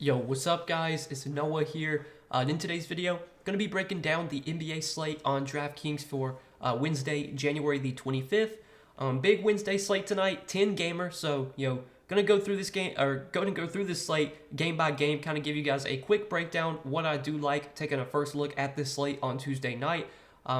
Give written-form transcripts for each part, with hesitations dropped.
Yo, what's up guys? It's Noah here. In today's video, going to be breaking down the NBA slate on Draftkings for Wednesday, January the 25th. Big Wednesday slate tonight, 10 gamer. So, going to go through this game, or going to go through this slate game by game, kind of give you guys a quick breakdown, what I do like, taking a first look at this slate on Tuesday night.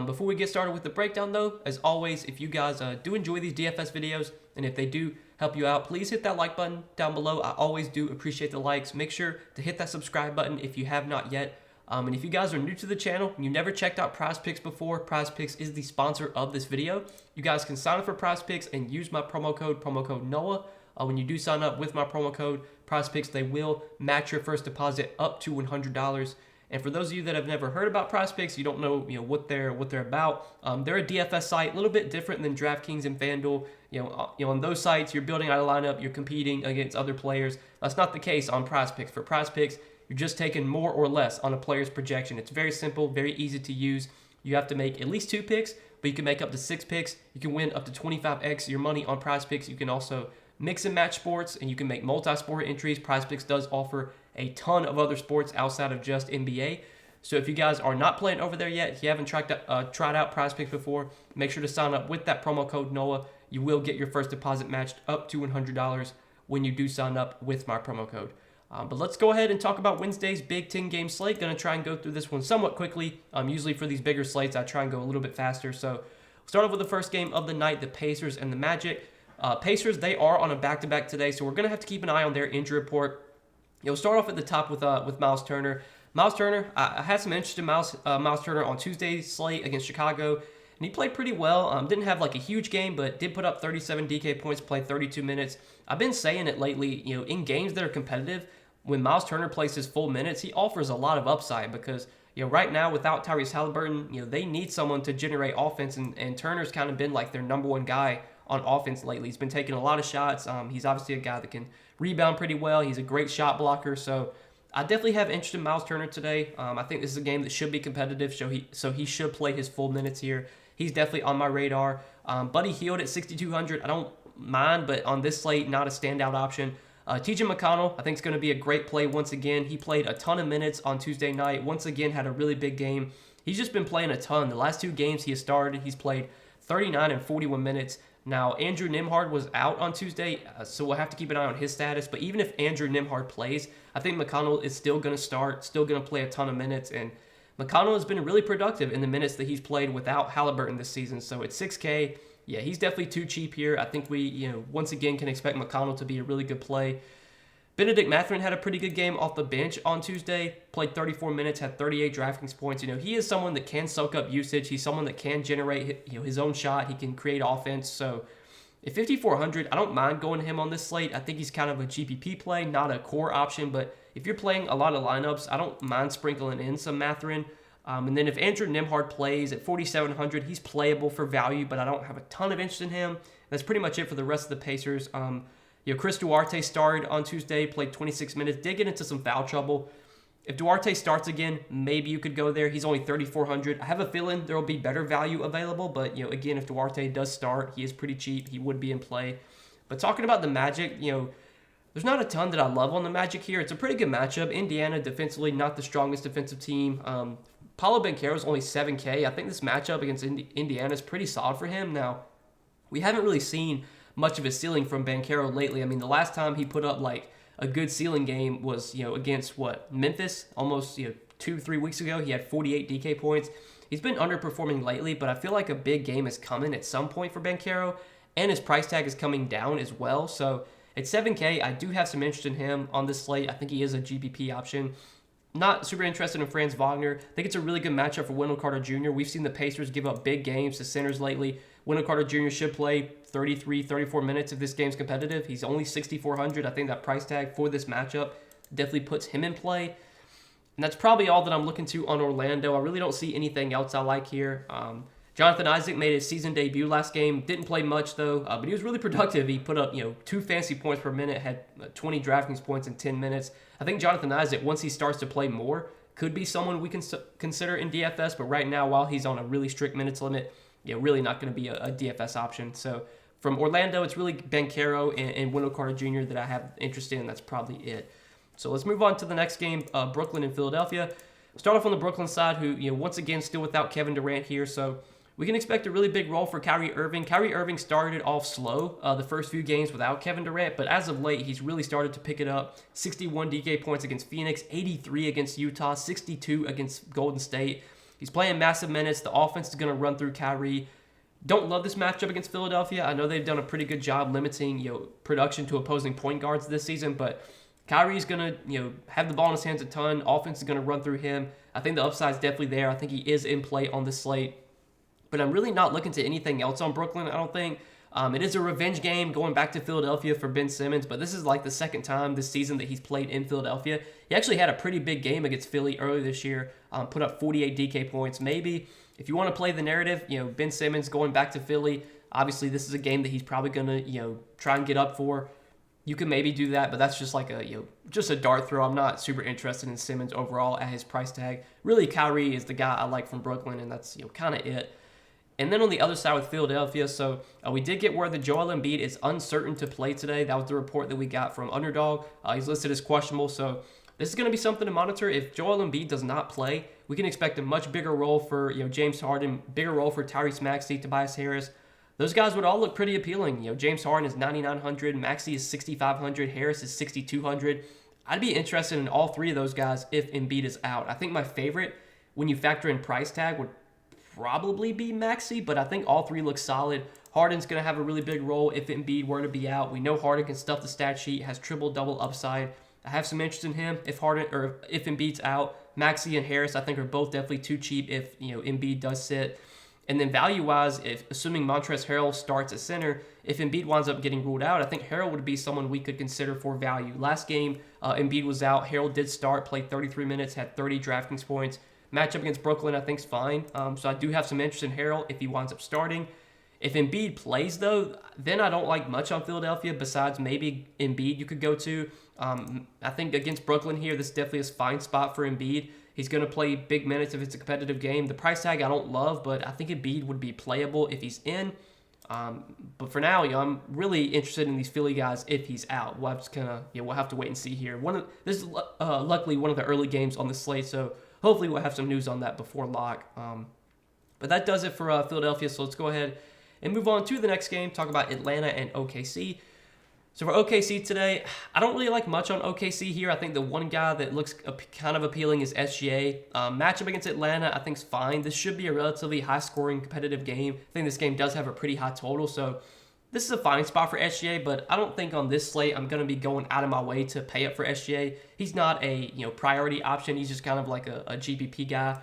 Before we get started with the breakdown though, as always, if you guys do enjoy these DFS videos, and if they do help you out, please hit that like button down below. I always do appreciate the likes. Make sure to hit that subscribe button if you have not yet. And if you guys are new to the channel and you never checked out PrizePicks before, PrizePicks is the sponsor of this video. You guys can sign up for PrizePicks and use my promo code Noah. When you do sign up with my promo code PrizePicks, they will match your first deposit up to $100. And for those of you that have never heard about PrizePicks, you don't know, what they're about. They're a DFS site, a little bit different than DraftKings and FanDuel. On those sites, you're building out a lineup, you're competing against other players. That's not the case on PrizePicks. For PrizePicks, you're just taking more or less on a player's projection. It's very simple, very easy to use. You have to make at least 2 picks, but you can make up to 6 picks. You can win up to 25x your money on PrizePicks. You can also mix and match sports, and you can make multi-sport entries. PrizePicks does offer a ton of other sports outside of just NBA. So if you guys are not playing over there yet, if you haven't tried out PrizePicks before, make sure to sign up with that promo code Noah. You will get your first deposit matched up to $100 when you do sign up with my promo code. But let's go ahead and talk about Wednesday's big 10-game slate. Going to try and go through this one somewhat quickly. Usually for these bigger slates, I try and go a little bit faster. So we'll start off with the first game of the night, the Pacers and the Magic. Pacers, they are on a back-to-back today, so we're going to have to keep an eye on their injury report. We'll start off at the top with Miles Turner. Miles Turner, I had some interest in Miles Turner on Tuesday's slate against Chicago, and he played pretty well. Didn't have like a huge game, but did put up 37 DK points, played 32 minutes. I've been saying it lately, in games that are competitive, when Miles Turner plays his full minutes, he offers a lot of upside because, right now without Tyrese Halliburton, they need someone to generate offense, and Turner's kind of been like their number one guy on offense lately. He's been taking a lot of shots. He's obviously a guy that can rebound pretty well. He's a great shot blocker. So I definitely have interest in Miles Turner today. I think this is a game that should be competitive, so he should play his full minutes here. He's definitely on my radar. Buddy Hield at 6,200. I don't mind, but on this slate, not a standout option. TJ McConnell, I think, is going to be a great play once again. He played a ton of minutes on Tuesday night. Once again, had a really big game. He's just been playing a ton. The last 2 games he has started, he's played 39 and 41 minutes. Now, Andrew Nembhard was out on Tuesday, so we'll have to keep an eye on his status. But even if Andrew Nembhard plays, I think McConnell is still going to start, still going to play a ton of minutes. And McConnell has been really productive in the minutes that he's played without Halliburton this season. So at 6K, yeah, he's definitely too cheap here. I think we, once again can expect McConnell to be a really good play. Benedict Mathurin had a pretty good game off the bench on Tuesday, played 34 minutes, had 38 DraftKings points. He is someone that can soak up usage. He's someone that can generate, his own shot. He can create offense. So at 5,400, I don't mind going to him on this slate. I think he's kind of a GPP play, not a core option. But if you're playing a lot of lineups, I don't mind sprinkling in some Mathurin. And then if Andrew Nembhard plays at 4,700, he's playable for value, but I don't have a ton of interest in him. That's pretty much it for the rest of the Pacers. Chris Duarte started on Tuesday, played 26 minutes, did get into some foul trouble. If Duarte starts again, maybe you could go there. He's only 3,400. I have a feeling there will be better value available, but, again, if Duarte does start, he is pretty cheap. He would be in play. But talking about the Magic, there's not a ton that I love on the Magic here. It's a pretty good matchup. Indiana, defensively, not the strongest defensive team. Paolo Banchero is only 7K. I think this matchup against Indiana is pretty solid for him. Now, we haven't really seen much of a ceiling from Banchero lately. I mean, the last time he put up like a good ceiling game was, against Memphis, almost, 2-3 weeks ago. He had 48 DK points. He's been underperforming lately, but I feel like a big game is coming at some point for Banchero, and his price tag is coming down as well. So at 7K, I do have some interest in him on this slate. I think he is a GPP option. Not super interested in Franz Wagner. I think it's a really good matchup for Wendell Carter Jr. We've seen the Pacers give up big games to centers lately. Wendell Carter Jr. should play 33, 34 minutes if this game's competitive. He's only 6,400. I think that price tag for this matchup definitely puts him in play. And that's probably all that I'm looking to on Orlando. I really don't see anything else I like here. Jonathan Isaac made his season debut last game. Didn't play much, though, but he was really productive. He put up, 2 fantasy points per minute, had 20 DraftKings points in 10 minutes. I think Jonathan Isaac, once he starts to play more, could be someone we can consider in DFS. But right now, while he's on a really strict minutes limit, really not going to be a DFS option. So from Orlando, it's really Banchero and Wendell Carter Jr. that I have interest in. That's probably it. So let's move on to the next game, Brooklyn and Philadelphia. Start off on the Brooklyn side, who, once again, still without Kevin Durant here, so we can expect a really big role for Kyrie Irving. Kyrie Irving started off slow the first few games without Kevin Durant, but as of late, he's really started to pick it up. 61 DK points against Phoenix, 83 against Utah, 62 against Golden State. He's playing massive minutes. The offense is going to run through Kyrie. Don't love this matchup against Philadelphia. I know they've done a pretty good job limiting, production to opposing point guards this season, but Kyrie's going to, have the ball in his hands a ton. Offense is going to run through him. I think the upside's definitely there. I think he is in play on this slate. But I'm really not looking to anything else on Brooklyn, I don't think. It is a revenge game going back to Philadelphia for Ben Simmons, but this is like the second time this season that he's played in Philadelphia. He actually had a pretty big game against Philly earlier this year, put up 48 DK points. Maybe if you want to play the narrative, Ben Simmons going back to Philly, obviously this is a game that he's probably going to, try and get up for. You can maybe do that, but that's just like just a dart throw. I'm not super interested in Simmons overall at his price tag. Really, Kyrie is the guy I like from Brooklyn, and that's, kind of it. And then on the other side with Philadelphia, so we did get word that Joel Embiid is uncertain to play today. That was the report that we got from Underdog. He's listed as questionable, so this is going to be something to monitor. If Joel Embiid does not play, we can expect a much bigger role for James Harden, bigger role for Tyrese Maxey, Tobias Harris. Those guys would all look pretty appealing. James Harden is 9,900, Maxey is 6,500, Harris is 6,200. I'd be interested in all three of those guys if Embiid is out. I think my favorite, when you factor in price tag, would probably be Maxey, but I think all three look solid. Harden's going to have a really big role if Embiid were to be out. We know Harden can stuff the stat sheet, has triple-double upside. I have some interest in him if Embiid's out. Maxey and Harris, I think, are both definitely too cheap if Embiid does sit. And then value-wise, assuming Montrezl Harrell starts at center, if Embiid winds up getting ruled out, I think Harrell would be someone we could consider for value. Last game, Embiid was out. Harrell did start, played 33 minutes, had 30 Draftkings points. Matchup against Brooklyn, I think, is fine. So I do have some interest in Harrell if he winds up starting. If Embiid plays, though, then I don't like much on Philadelphia besides maybe Embiid you could go to. I think against Brooklyn here, this definitely is a fine spot for Embiid. He's going to play big minutes if it's a competitive game. The price tag I don't love, but I think Embiid would be playable if he's in. But for now, I'm really interested in these Philly guys if he's out. We'll have to we'll have to wait and see here. This is luckily one of the early games on the slate, so hopefully we'll have some news on that before lock. But that does it for Philadelphia, so let's go ahead and move on to the next game, talk about Atlanta and OKC. So for OKC today, I don't really like much on OKC here. I think the one guy that looks kind of appealing is SGA. Matchup against Atlanta, I think is fine. This should be a relatively high-scoring, competitive game. I think this game does have a pretty high total, so this is a fine spot for SGA, but I don't think on this slate I'm going to be going out of my way to pay up for SGA. He's not a priority option. He's just kind of like a GPP guy.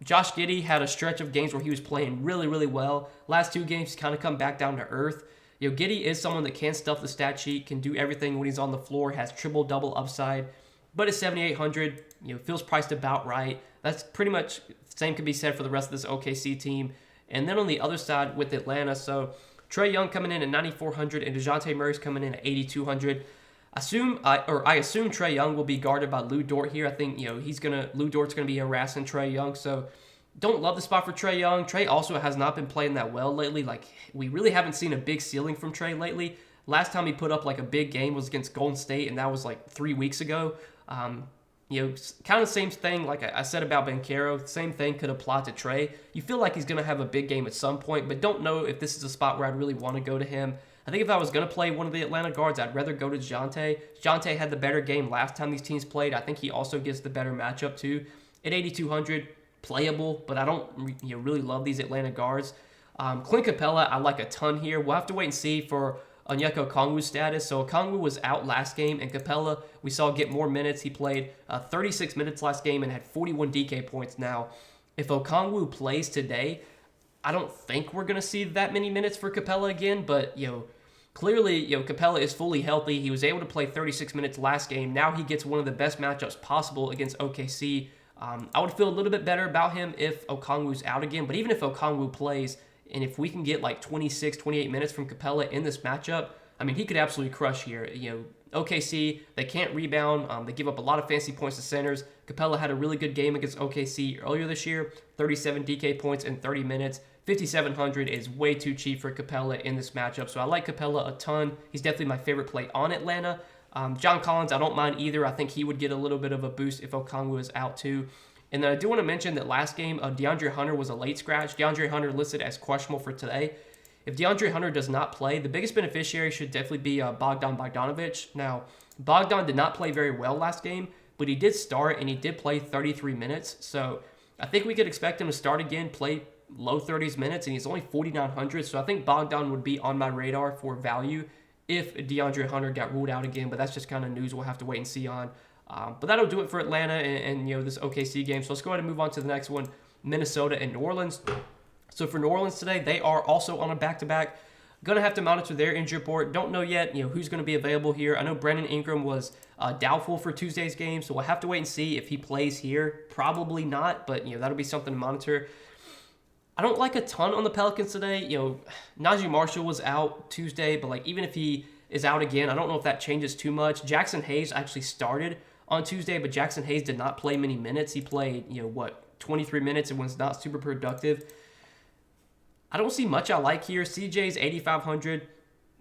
Josh Giddey had a stretch of games where he was playing really, really well. Last two games, he's kind of come back down to earth. Giddey is someone that can stuff the stat sheet, can do everything when he's on the floor, has triple-double upside, but at 7,800, feels priced about right. That's pretty much the same could be said for the rest of this OKC team. And then on the other side with Atlanta, so Trae Young coming in at 9,400 and DeJounte Murray's coming in at 8,200. I assume Trae Young will be guarded by Lou Dort here. I think Lou Dort's gonna be harassing Trae Young, so don't love the spot for Trae Young. Trae also has not been playing that well lately. Like, we really haven't seen a big ceiling from Trae lately. Last time he put up like a big game was against Golden State, and that was like 3 weeks ago. Kind of same thing like I said about Banchero. Same thing could apply to Trae. You feel like he's going to have a big game at some point, but don't know if this is a spot where I'd really want to go to him. I think if I was going to play one of the Atlanta guards, I'd rather go to DeJounte. DeJounte had the better game last time these teams played. I think he also gets the better matchup too. At 8,200, playable, but I don't really love these Atlanta guards. Clint Capella, I like a ton here. We'll have to wait and see for Onyeka Okongwu's status. So Okongwu was out last game, and Capella, we saw get more minutes. He played 36 minutes last game and had 41 DK points. Now, if Okongwu plays today, I don't think we're going to see that many minutes for Capella again, but, clearly, Capella is fully healthy. He was able to play 36 minutes last game. Now he gets one of the best matchups possible against OKC. I would feel a little bit better about him if Okongwu's out again, but even if Okongwu plays, and if we can get like 26, 28 minutes from Capella in this matchup, I mean, he could absolutely crush here. OKC, they can't rebound. They give up a lot of fancy points to centers. Capella had a really good game against OKC earlier this year, 37 DK points in 30 minutes. 5,700 is way too cheap for Capella in this matchup, so I like Capella a ton. He's definitely my favorite play on Atlanta. John Collins, I don't mind either. I think he would get a little bit of a boost if Okongwu is out too. And then I do want to mention that last game, DeAndre Hunter was a late scratch. DeAndre Hunter listed as questionable for today. If DeAndre Hunter does not play, the biggest beneficiary should definitely be Bogdan Bogdanovic. Now, Bogdan did not play very well last game, but he did start and he did play 33 minutes. So I think we could expect him to start again, play low 30s minutes, and he's only 4,900. So I think Bogdan would be on my radar for value if DeAndre Hunter got ruled out again. But that's just kind of news we'll have to wait and see on. But that'll do it for Atlanta and this OKC game. So let's go ahead and move on to the next one, Minnesota and New Orleans. So for New Orleans today, they are also on a back-to-back. Going to have to monitor their injury report. Don't know yet, who's going to be available here. I know Brandon Ingram was doubtful for Tuesday's game, so we'll have to wait and see if he plays here. Probably not, but that'll be something to monitor. I don't like a ton on the Pelicans today. Najee Marshall was out Tuesday, but even if he is out again, I don't know if that changes too much. Jackson Hayes actually started on Tuesday, but Jackson Hayes did not play many minutes. He played, 23 minutes and was not super productive. I don't see much I like here. CJ's 8,500.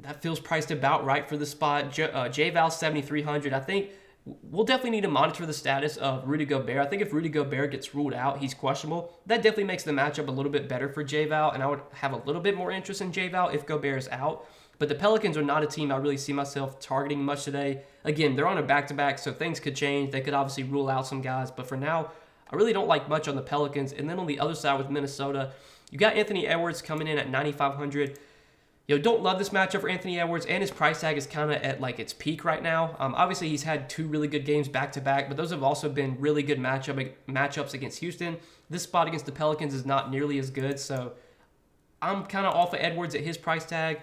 That feels priced about right for the spot. J-Val's 7,300. I think we'll definitely need to monitor the status of Rudy Gobert. I think if Rudy Gobert gets ruled out, he's questionable. That definitely makes the matchup a little bit better for J-Val, and I would have a little bit more interest in J-Val if Gobert is out. But the Pelicans are not a team I really see myself targeting much today. Again, they're on a back-to-back, so things could change. They could obviously rule out some guys, but for now, I really don't like much on the Pelicans. And then on the other side with Minnesota, you got Anthony Edwards coming in at 9,500. Don't love this matchup for Anthony Edwards, and his price tag is kind of at its peak right now. Obviously, he's had 2 really good games back-to-back, but those have also been really good matchups against Houston. This spot against the Pelicans is not nearly as good, so I'm kind of off of Edwards at his price tag.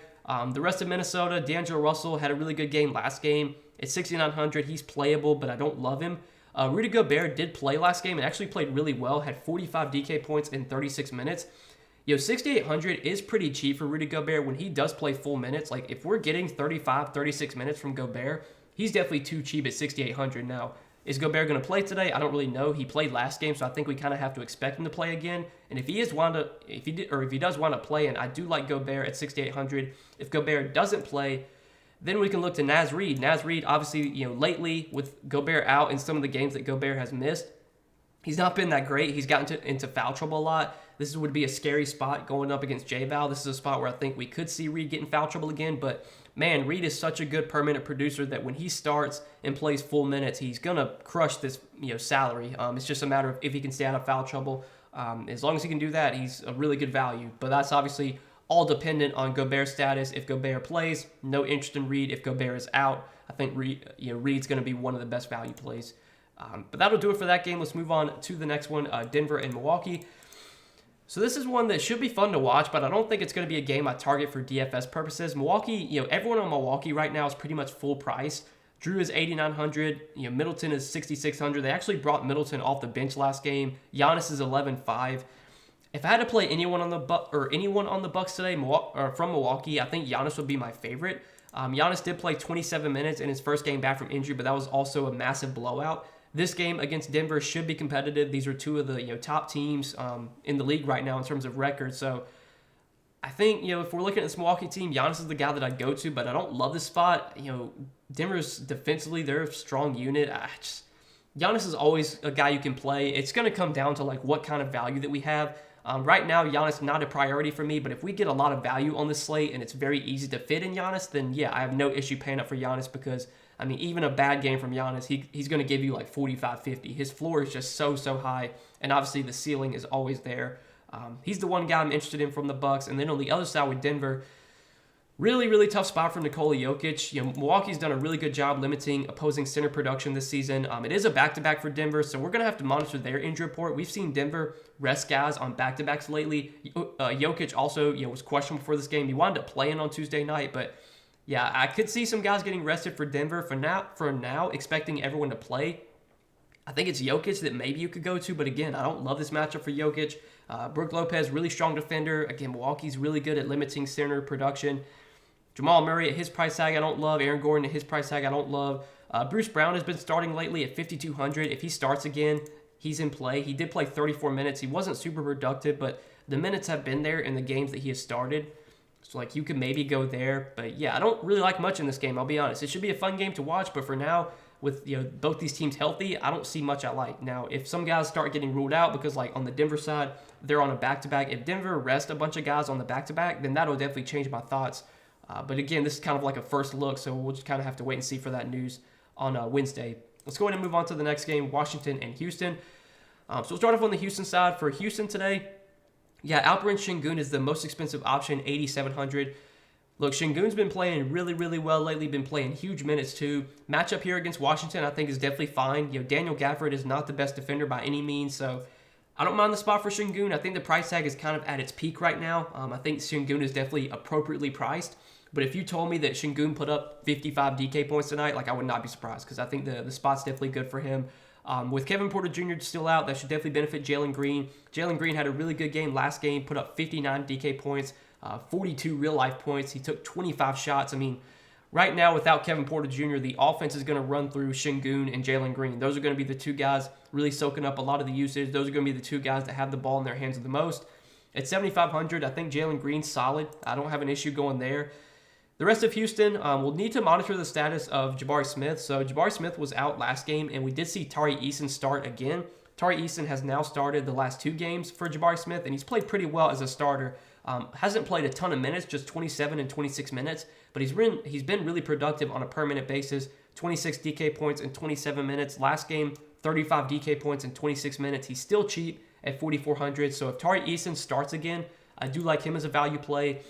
The rest of Minnesota, D'Angelo Russell had a really good game last game. At 6,900, he's playable, but I don't love him. Rudy Gobert did play last game and actually played really well, had 45 DK points in 36 minutes. 6,800 is pretty cheap for Rudy Gobert when he does play full minutes. If we're getting 35, 36 minutes from Gobert, he's definitely too cheap at 6,800. Now, is Gobert going to play today? I don't really know. He played last game, so I think we kind of have to expect him to play again. And if he does wind up playing, I do like Gobert at 6,800. If Gobert doesn't play, then we can look to Naz Reid. Naz Reid, obviously, lately with Gobert out in some of the games that Gobert has missed, he's not been that great. He's gotten into foul trouble a lot. This would be a scary spot going up against J-Val. This is a spot where I think we could see Reid get in foul trouble again. But, man, Reid is such a good permanent producer that when he starts and plays full minutes, he's going to crush this salary. It's just a matter of if he can stay out of foul trouble. As long as he can do that, he's a really good value. But that's obviously all dependent on Gobert's status. If Gobert plays, no interest in Reid. If Gobert is out, I think Reid's going to be one of the best value plays. But that'll do it for that game. Let's move on to the next one, Denver and Milwaukee. So this is one that should be fun to watch, but I don't think it's going to be a game I target for DFS purposes. Milwaukee, everyone on Milwaukee right now is pretty much full price. Drew is 8,900. Middleton is 6,600. They actually brought Middleton off the bench last game. Giannis is 11,500. If I had to play anyone on the Bucks today from Milwaukee, I think Giannis would be my favorite. Giannis did play 27 minutes in his first game back from injury, but that was also a massive blowout. This game against Denver should be competitive. These are 2 of the top teams in the league right now in terms of record. So I think if we're looking at this Milwaukee team, Giannis is the guy that I'd go to, but I don't love this spot. Denver's defensively, they're a strong unit. Giannis is always a guy you can play. It's going to come down to what kind of value that we have. Right now, Giannis not a priority for me, but if we get a lot of value on this slate and it's very easy to fit in Giannis, then yeah, I have no issue paying up for Giannis because even a bad game from Giannis, he's going to give you 45, 50. His floor is just so high, and obviously the ceiling is always there. He's the one guy I'm interested in from the Bucks. And then on the other side with Denver, really tough spot for Nikola Jokic. Milwaukee's done a really good job limiting opposing center production this season. It is a back-to-back for Denver, so we're going to have to monitor their injury report. We've seen Denver rest guys on back-to-backs lately. Jokic also was questionable for this game. He wound up playing on Tuesday night, but yeah, I could see some guys getting rested for Denver. For now, expecting everyone to play, I think it's Jokic that maybe you could go to, but again, I don't love this matchup for Jokic. Brook Lopez, really strong defender. Again, Milwaukee's really good at limiting center production. Jamal Murray at his price tag, I don't love. Aaron Gordon at his price tag, I don't love. Bruce Brown has been starting lately at 5,200. If he starts again, he's in play. He did play 34 minutes. He wasn't super productive, but the minutes have been there in the games that he has started. So, like, you could maybe go there. But, yeah, I don't really like much in this game, I'll be honest. It should be a fun game to watch, but for now, with both these teams healthy, I don't see much I like. Now, if some guys start getting ruled out because, like, on the Denver side, they're on a back-to-back. If Denver rests a bunch of guys on the back-to-back, then that'll definitely change my thoughts. But, again, this is kind of like a first look, so we'll just kind of have to wait and see for that news on Wednesday. Let's go ahead and move on to the next game, Washington and Houston. So we'll start off on the Houston side. For Houston today, yeah, Alperen Şengün is the most expensive option, 8,700. Look, Şengün's been playing really, really well lately, been playing huge minutes too. Matchup here against Washington, I think, is definitely fine. Daniel Gafford is not the best defender by any means, so I don't mind the spot for Şengün. I think the price tag is kind of at its peak right now. I think Şengün is definitely appropriately priced. But if you told me that Şengün put up 55 DK points tonight, like, I would not be surprised because I think the spot's definitely good for him. With Kevin Porter Jr. still out, that should definitely benefit Jalen Green. Jalen Green had a really good game last game, put up 59 DK points, 42 real-life points. He took 25 shots. I mean, right now, without Kevin Porter Jr., the offense is going to run through Şengün and Jalen Green. Those are going to be the two guys really soaking up a lot of the usage. Those are going to be the two guys that have the ball in their hands the most. At 7,500, I think Jalen Green's solid. I don't have an issue going there. The rest of Houston will need to monitor the status of Jabari Smith. So Jabari Smith was out last game, and we did see Tari Eason start again. Tari Eason has now started the last two games for Jabari Smith, and he's played pretty well as a starter. Hasn't played a ton of minutes, just 27 and 26 minutes, but he's been really productive on a per-minute basis. 26 DK points in 27 minutes. Last game, 35 DK points in 26 minutes. He's still cheap at 4,400. So if Tari Eason starts again, I do like him as a value play.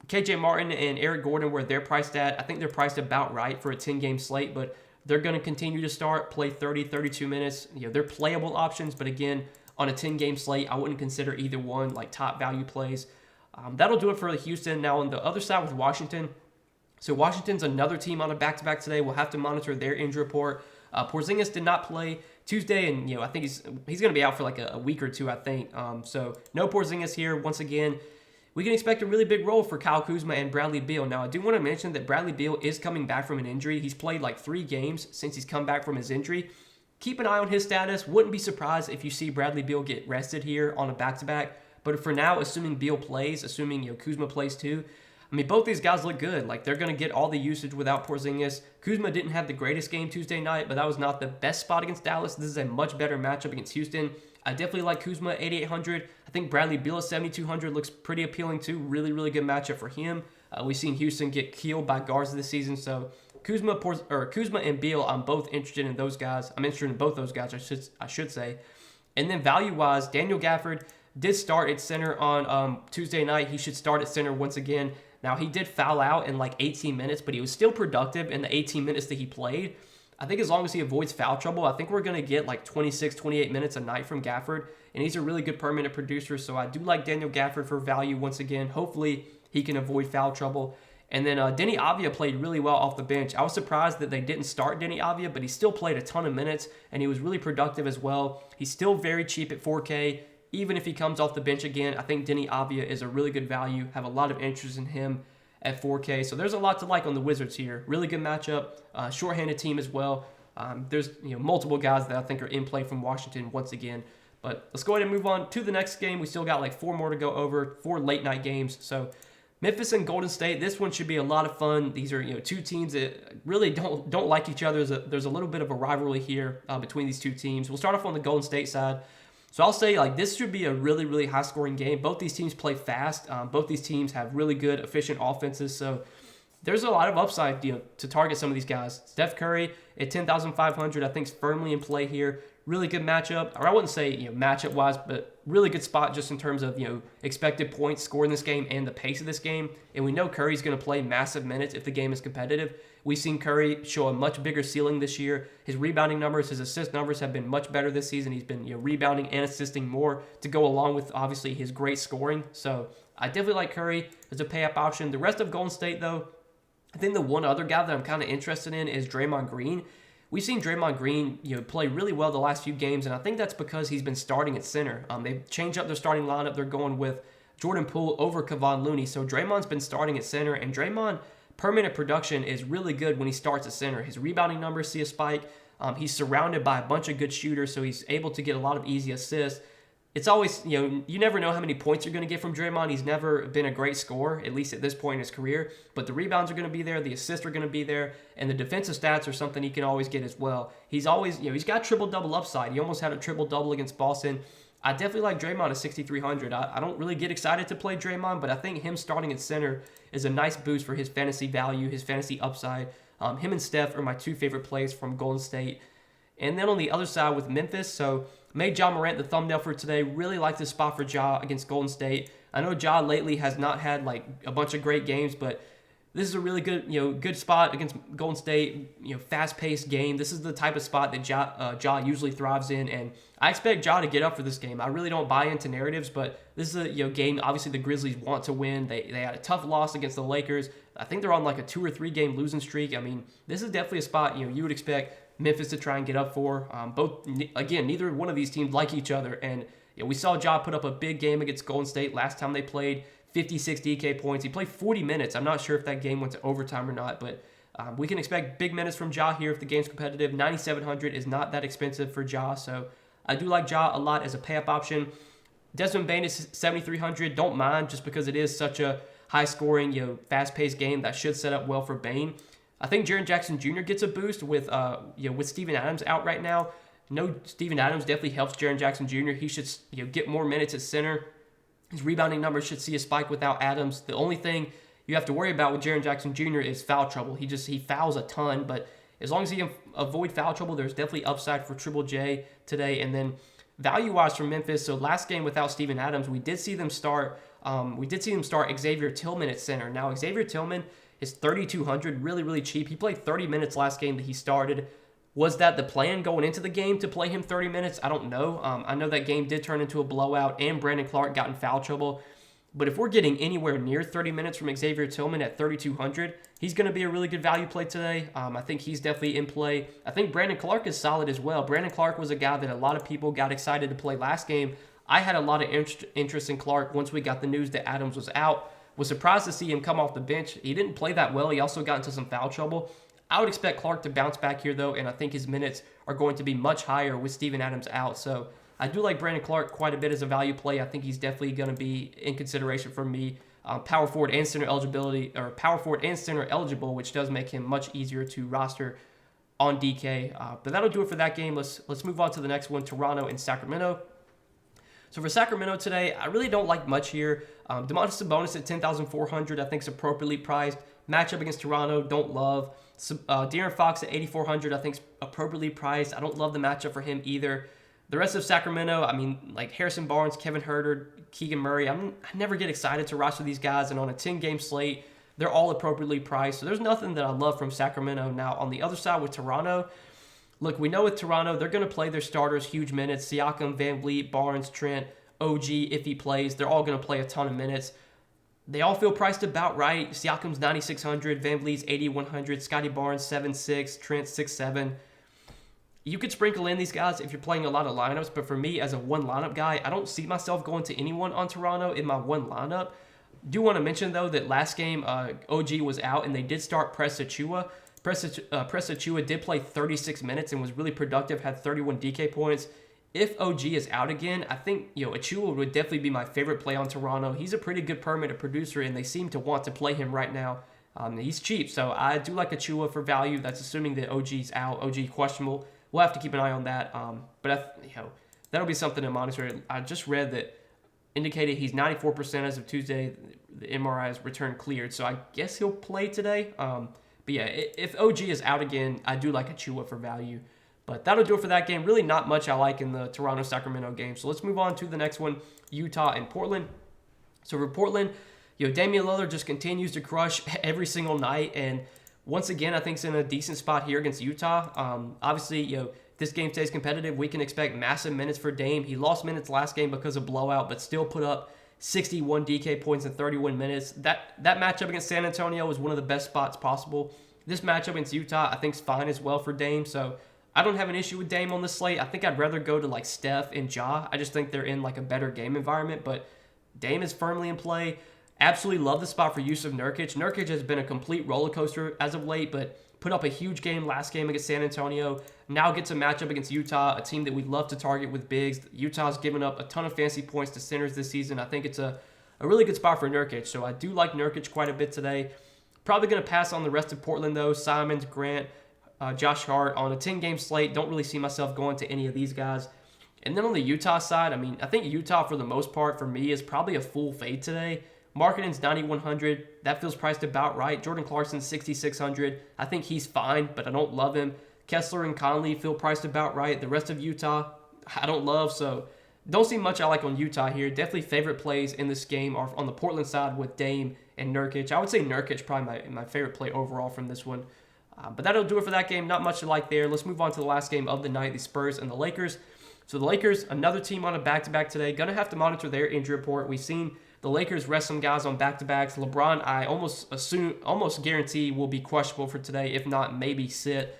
KJ Martin and Eric Gordon, where they're priced at, I think they're priced about right for a 10-game slate, but they're going to continue to start, play 30, 32 minutes. They're playable options, but again, on a 10-game slate, I wouldn't consider either one like top value plays. That'll do it for Houston. Now, on the other side with Washington, so Washington's another team on a back-to-back today. We'll have to monitor their injury report. Porzingis did not play Tuesday, and I think he's going to be out for like a week or two, I think. So no Porzingis here. Once again, we can expect a really big role for Kyle Kuzma and Bradley Beal. Now, I do want to mention that Bradley Beal is coming back from an injury. He's played like 3 games since he's come back from his injury. Keep an eye on his status. Wouldn't be surprised if you see Bradley Beal get rested here on a back-to-back. But for now, assuming Beal plays, assuming Kuzma plays too, I mean, both these guys look good. Like, they're going to get all the usage without Porzingis. Kuzma didn't have the greatest game Tuesday night, but that was not the best spot against Dallas. This is a much better matchup against Houston. I definitely like Kuzma at 8,800. I think Bradley Beal at 7,200 looks pretty appealing too. Really, really good matchup for him. We've seen Houston get killed by guards this season, so Kuzma and Beal, I'm both interested in those guys. I'm interested in both those guys, I should say. And then value-wise, Daniel Gafford did start at center on Tuesday night. He should start at center once again. Now, he did foul out in like 18 minutes, but he was still productive in the 18 minutes that he played. I think as long as he avoids foul trouble, I think we're going to get like 26, 28 minutes a night from Gafford, and he's a really good per-minute producer, so I do like Daniel Gafford for value once again. Hopefully, he can avoid foul trouble. And then Denny Avdia played really well off the bench. I was surprised that they didn't start Denny Avdia, but he still played a ton of minutes, and he was really productive as well. He's still very cheap at 4K. Even if he comes off the bench again, I think Denny Avdia is a really good value. Have a lot of interest in him at 4K. So there's a lot to like on the Wizards here. Really good matchup. Short-handed team as well. There's multiple guys that I think are in play from Washington once again. But let's go ahead and move on to the next game. We still got like 4 more to go over, 4 late-night games. So Memphis and Golden State, this one should be a lot of fun. These are two teams that really don't like each other. There's a little bit of a rivalry here between these two teams. We'll start off on the Golden State side. So I'll say like this should be a really, really high-scoring game. Both these teams play fast. Both these teams have really good, efficient offenses. So there's a lot of upside to target some of these guys. Steph Curry at 10,500 I think is firmly in play here. Really good matchup, or I wouldn't say matchup-wise, but really good spot just in terms of expected points scored in this game and the pace of this game. And we know Curry's going to play massive minutes if the game is competitive. We've seen Curry show a much bigger ceiling this year. His rebounding numbers, his assist numbers have been much better this season. He's been rebounding and assisting more to go along with obviously his great scoring. So I definitely like Curry as a pay-up option. The rest of Golden State, though, I think the one other guy that I'm kind of interested in is Draymond Green. We've seen Draymond Green play really well the last few games, and I think that's because he's been starting at center. They've changed up their starting lineup. They're going with Jordan Poole over Kevon Looney. So Draymond's been starting at center, and Draymond per-minute production is really good when he starts at center. His rebounding numbers see a spike. He's surrounded by a bunch of good shooters, so he's able to get a lot of easy assists. it's always, you never know how many points you're going to get from Draymond. He's never been a great scorer, at least at this point in his career. But the rebounds are going to be there, the assists are going to be there, and the defensive stats are something he can always get as well. He's always, he's got triple-double upside. He almost had a triple-double against Boston. I definitely like Draymond at 6,300. I don't really get excited to play Draymond, but I think him starting at center is a nice boost for his fantasy value, his fantasy upside. Him and Steph are my two favorite plays from Golden State. And then on the other side with Memphis, so made Ja Morant the thumbnail for today. Really like this spot for Ja against Golden State. I know Ja lately has not had like a bunch of great games, but this is a really good, good spot against Golden State. Fast-paced game. This is the type of spot that Ja usually thrives in, and I expect Ja to get up for this game. I really don't buy into narratives, but this is a game. Obviously, the Grizzlies want to win. They had a tough loss against the Lakers. I think they're on like a 2 or 3 game losing streak. I mean, this is definitely a spot you would expect Memphis to try and get up for. Neither one of these teams like each other, and we saw Ja put up a big game against Golden State last time they played. 56 DK points. He played 40 minutes. I'm not sure if that game went to overtime or not, but we can expect big minutes from Ja here if the game's competitive. 9,700 is not that expensive for Ja, so I do like Ja a lot as a pay-up option. Desmond Bane is 7,300. Don't mind just because it is such a high-scoring, fast-paced game that should set up well for Bane. I think Jaren Jackson Jr. gets a boost with Steven Adams out right now. No, Steven Adams definitely helps Jaren Jackson Jr. He should get more minutes at center. His rebounding numbers should see a spike without Adams. The only thing you have to worry about with Jaren Jackson Jr. is foul trouble. He fouls a ton, but as long as he can avoid foul trouble, there's definitely upside for Triple J today. And then value-wise for Memphis, so last game without Steven Adams, we did see them start Xavier Tillman at center. Now Xavier Tillman is 3,200, really, really cheap. He played 30 minutes last game that he started. Was that the plan going into the game to play him 30 minutes? I don't know. I know that game did turn into a blowout and Brandon Clark got in foul trouble. But if we're getting anywhere near 30 minutes from Xavier Tillman at 3,200, he's going to be a really good value play today. I think he's definitely in play. I think Brandon Clark is solid as well. Brandon Clark was a guy that a lot of people got excited to play last game. I had a lot of interest in Clark once we got the news that Adams was out. Was surprised to see him come off the bench. He didn't play that well. He also got into some foul trouble. I would expect Clark to bounce back here, though, and I think his minutes are going to be much higher with Steven Adams out. So I do like Brandon Clark quite a bit as a value play. I think he's definitely going to be in consideration for me. Power forward and center eligible, which does make him much easier to roster on DK. But that'll do it for that game. Let's move on to the next one, Toronto and Sacramento. So for Sacramento today, I really don't like much here. Domantas Sabonis at 10,400, I think is appropriately priced. Matchup against Toronto, don't love. De'Aaron Fox at 8,400, I think is appropriately priced. I don't love the matchup for him either. The rest of Sacramento, I mean, like Harrison Barnes, Kevin Huerter, Keegan Murray, I never get excited to roster these guys, and on a 10-game slate, they're all appropriately priced. So there's nothing that I love from Sacramento. Now, on the other side with Toronto, look, we know with Toronto, they're going to play their starters huge minutes. Siakam, VanVleet, Barnes, Trent, OG, if he plays, they're all going to play a ton of minutes. They all feel priced about right. Siakam's 9,600, VanVleet's 8,100, Scotty Barnes 7,600, Trent 6,700. You could sprinkle in these guys if you're playing a lot of lineups, but for me as a one lineup guy, I don't see myself going to anyone on Toronto in my one lineup. Do want to mention though that last game OG was out and they did start Press Achiuwa. Press Achiuwa did play 36 minutes and was really productive, had 31 DK points. If OG is out again, I think Achiuwa would definitely be my favorite play on Toronto. He's a pretty good permanent producer, and they seem to want to play him right now. He's cheap, so I do like Achiuwa for value. That's assuming that OG's out. OG questionable. We'll have to keep an eye on that. But that'll be something to monitor. I just read that indicated he's 94% as of Tuesday. The MRI has returned cleared, so I guess he'll play today. But yeah, if OG is out again, I do like Achiuwa for value. But that'll do it for that game. Really not much I like in the Toronto-Sacramento game. So let's move on to the next one, Utah and Portland. So for Portland, Damian Lillard just continues to crush every single night. And once again, I think he's in a decent spot here against Utah. Obviously, if this game stays competitive, we can expect massive minutes for Dame. He lost minutes last game because of blowout, but still put up 61 DK points in 31 minutes. That matchup against San Antonio was one of the best spots possible. This matchup against Utah, I think, is fine as well for Dame. So I don't have an issue with Dame on this slate. I think I'd rather go to like Steph and Ja. I just think they're in like a better game environment, but Dame is firmly in play. Absolutely love the spot for Jusuf Nurkic. Nurkic has been a complete roller coaster as of late, but put up a huge game last game against San Antonio. Now gets a matchup against Utah, a team that we love to target with bigs. Utah's given up a ton of fancy points to centers this season. I think it's a really good spot for Nurkic. So I do like Nurkic quite a bit today. Probably going to pass on the rest of Portland, though. Simons, Grant, Josh Hart on a 10-game slate. Don't really see myself going to any of these guys. And then on the Utah side, I mean, I think Utah, for the most part, for me, is probably a full fade today. Markkanen's 9,100. That feels priced about right. Jordan Clarkson's 6,600. I think he's fine, but I don't love him. Kessler and Conley feel priced about right. The rest of Utah, I don't love, so don't see much I like on Utah here. Definitely favorite plays in this game are on the Portland side with Dame and Nurkic. I would say Nurkic probably my favorite play overall from this one. But that'll do it for that game. Not much to like there. Let's move on to the last game of the night, the Spurs and the Lakers. So the Lakers, another team on a back-to-back today. Going to have to monitor their injury report. We've seen the Lakers rest some guys on back-to-backs. LeBron, I almost guarantee will be questionable for today, if not maybe sit.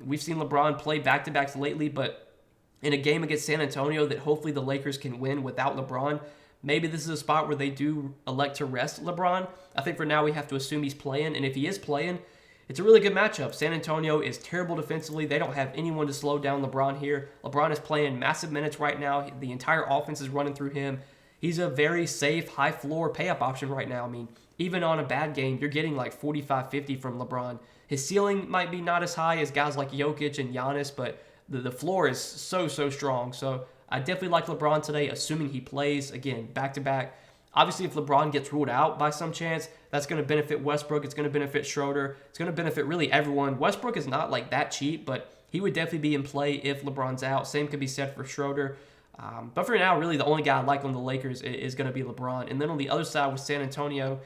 We've seen LeBron play back-to-backs lately, but in a game against San Antonio that hopefully the Lakers can win without LeBron, maybe this is a spot where they do elect to rest LeBron. I think for now we have to assume he's playing, and if he is playing, it's a really good matchup. San Antonio is terrible defensively. They don't have anyone to slow down LeBron here. LeBron is playing massive minutes right now. The entire offense is running through him. He's a very safe, high-floor pay-up option right now. I mean, even on a bad game, you're getting like 45, 50 from LeBron. His ceiling might be not as high as guys like Jokic and Giannis, but the floor is so strong. So I definitely like LeBron today, assuming he plays, again, back-to-back. Obviously, if LeBron gets ruled out by some chance, that's going to benefit Westbrook. It's going to benefit Schroeder. It's going to benefit really everyone. Westbrook is not like that cheap, but he would definitely be in play if LeBron's out. Same could be said for Schroeder. But for now, really the only guy I like on the Lakers is going to be LeBron. And then on the other side with San Antonio,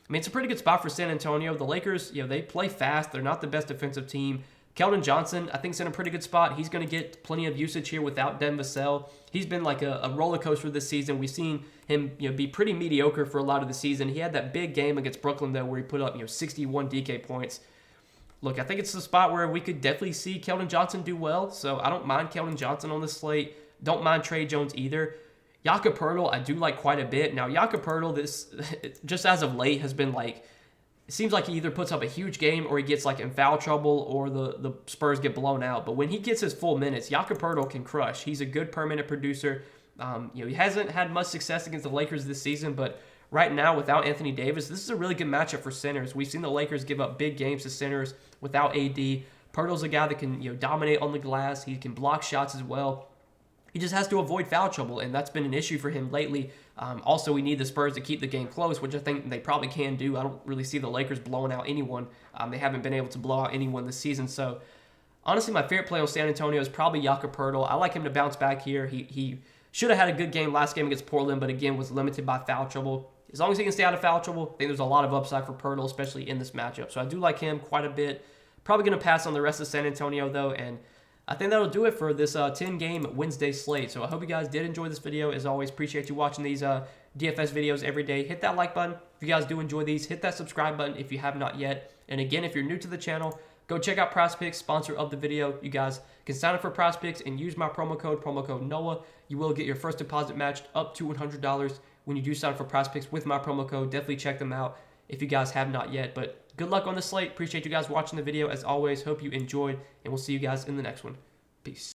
I mean, it's a pretty good spot for San Antonio. The Lakers, they play fast. They're not the best defensive team. Keldon Johnson, I think, is in a pretty good spot. He's going to get plenty of usage here without Devin Vassell. He's been like a roller coaster this season. We've seen him be pretty mediocre for a lot of the season. He had that big game against Brooklyn, though, where he put up 61 DK points. Look, I think it's the spot where we could definitely see Keldon Johnson do well, so I don't mind Keldon Johnson on this slate. Don't mind Trey Jones either. Jakob Poeltl, I do like quite a bit. Now, Jakob Poeltl, this just as of late, has been like, it seems like he either puts up a huge game or he gets like in foul trouble or the Spurs get blown out. But when he gets his full minutes, Jakob Poeltl can crush. He's a good per-minute producer. He hasn't had much success against the Lakers this season, but right now without Anthony Davis, this is a really good matchup for centers. We've seen the Lakers give up big games to centers without AD. Poeltl's a guy that can dominate on the glass. He can block shots as well. He just has to avoid foul trouble, and that's been an issue for him lately. Also, we need the Spurs to keep the game close, which I think they probably can do. I don't really see the Lakers blowing out anyone. They haven't been able to blow out anyone this season. So, honestly, my favorite play on San Antonio is probably Jakob Poeltl. I like him to bounce back here. He should have had a good game last game against Portland, but again, was limited by foul trouble. As long as he can stay out of foul trouble, I think there's a lot of upside for Poeltl, especially in this matchup. So, I do like him quite a bit. Probably going to pass on the rest of San Antonio, though, and I think that'll do it for this 10-game Wednesday slate. So I hope you guys did enjoy this video. As always, appreciate you watching these DFS videos every day. Hit that like button if you guys do enjoy these. Hit that subscribe button if you have not yet. And again, if you're new to the channel, go check out PrizePicks, sponsor of the video. You guys can sign up for PrizePicks and use my promo code NOAH. You will get your first deposit matched up to $100 when you do sign up for PrizePicks with my promo code. Definitely check them out if you guys have not yet. But good luck on the slate. Appreciate you guys watching the video. As always, hope you enjoyed, and we'll see you guys in the next one. Peace.